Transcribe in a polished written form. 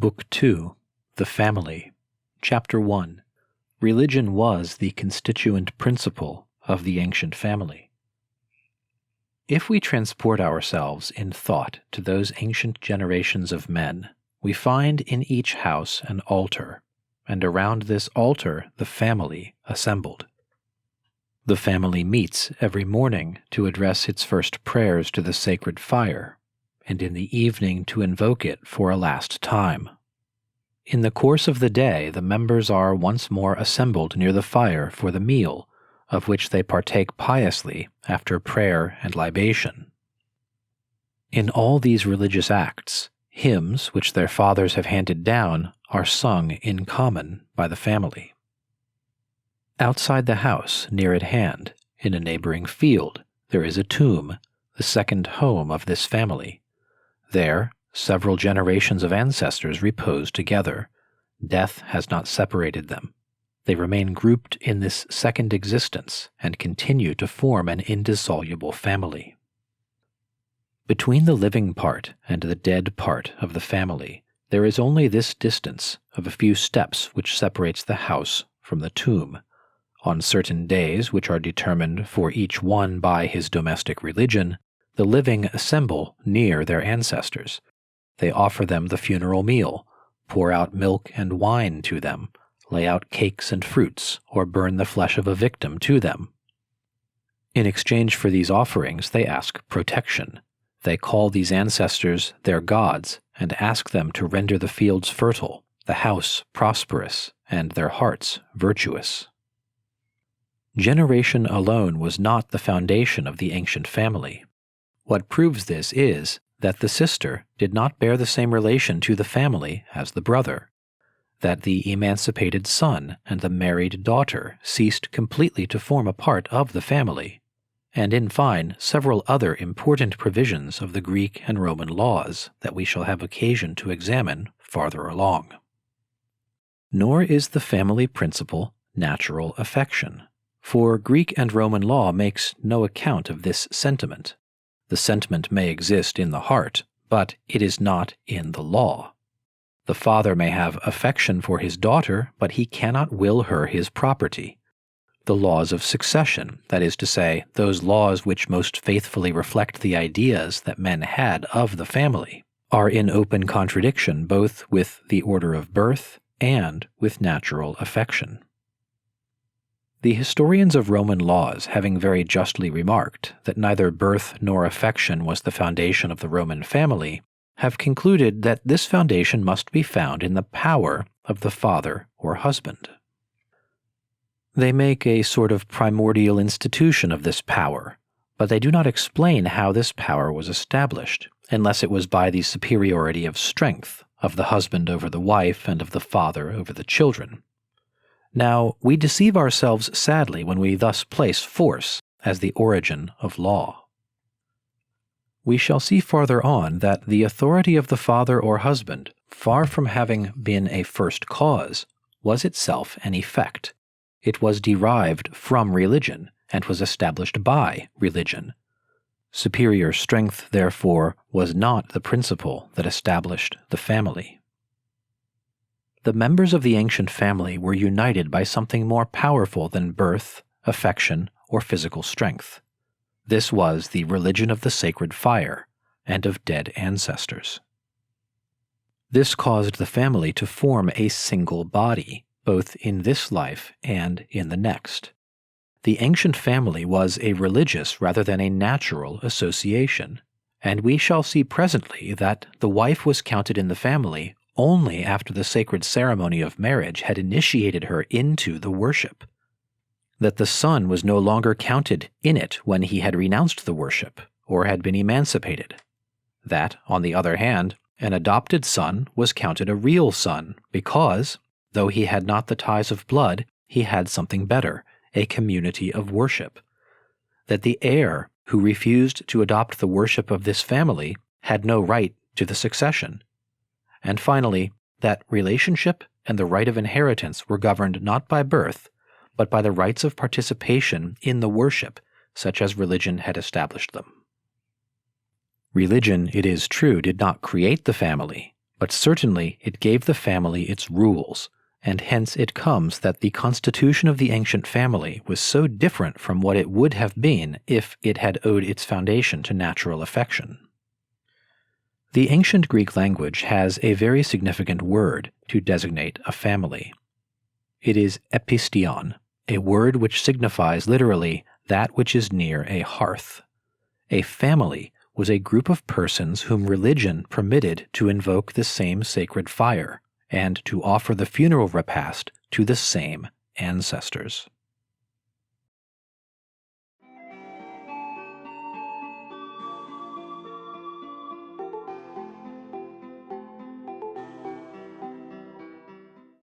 Book 2, The Family, Chapter 1. Religion was the constituent principle of the ancient family. If we transport ourselves in thought to those ancient generations of men, we find in each house an altar, and around this altar the family assembled. The family meets every morning to address its first prayers to the sacred fire, and in the evening to invoke it for a last time. In the course of the day, the members are once more assembled near the fire for the meal, of which they partake piously after prayer and libation. In all these religious acts, hymns which their fathers have handed down are sung in common by the family. Outside the house, near at hand, in a neighboring field, there is a tomb, the second home of this family. There, several generations of ancestors repose together. Death has not separated them. They remain grouped in this second existence and continue to form an indissoluble family. Between the living part and the dead part of the family, there is only this distance of a few steps which separates the house from the tomb. On certain days, which are determined for each one by his domestic religion, the living assemble near their ancestors. They offer them the funeral meal, pour out milk and wine to them, lay out cakes and fruits, or burn the flesh of a victim to them. In exchange for these offerings, they ask protection. They call these ancestors their gods and ask them to render the fields fertile, the house prosperous, and their hearts virtuous. Generation alone was not the foundation of the ancient family. What proves this is that the sister did not bear the same relation to the family as the brother, that the emancipated son and the married daughter ceased completely to form a part of the family, and in fine several other important provisions of the Greek and Roman laws that we shall have occasion to examine farther along. Nor is the family principle natural affection, for Greek and Roman law makes no account of this sentiment. The sentiment may exist in the heart, but it is not in the law. The father may have affection for his daughter, but he cannot will her his property. The laws of succession, that is to say, those laws which most faithfully reflect the ideas that men had of the family, are in open contradiction both with the order of birth and with natural affection. The historians of Roman laws, having very justly remarked that neither birth nor affection was the foundation of the Roman family, have concluded that this foundation must be found in the power of the father or husband. They make a sort of primordial institution of this power, but they do not explain how this power was established, unless it was by the superiority of strength of the husband over the wife and of the father over the children. Now, we deceive ourselves sadly when we thus place force as the origin of law. We shall see farther on that the authority of the father or husband, far from having been a first cause, was itself an effect. It was derived from religion, and was established by religion. Superior strength, therefore, was not the principle that established the family. The members of the ancient family were united by something more powerful than birth, affection, or physical strength. This was the religion of the sacred fire and of dead ancestors. This caused the family to form a single body, both in this life and in the next. The ancient family was a religious rather than a natural association, and we shall see presently that the wife was counted in the family only after the sacred ceremony of marriage had initiated her into the worship, that the son was no longer counted in it when he had renounced the worship or had been emancipated, that, on the other hand, an adopted son was counted a real son because, though he had not the ties of blood, he had something better, a community of worship, that the heir who refused to adopt the worship of this family had no right to the succession, and finally, that relationship and the right of inheritance were governed not by birth, but by the rights of participation in the worship, such as religion had established them. Religion, it is true, did not create the family, but certainly it gave the family its rules, and hence it comes that the constitution of the ancient family was so different from what it would have been if it had owed its foundation to natural affection. The ancient Greek language has a very significant word to designate a family. It is epistion, a word which signifies literally that which is near a hearth. A family was a group of persons whom religion permitted to invoke the same sacred fire, and to offer the funeral repast to the same ancestors.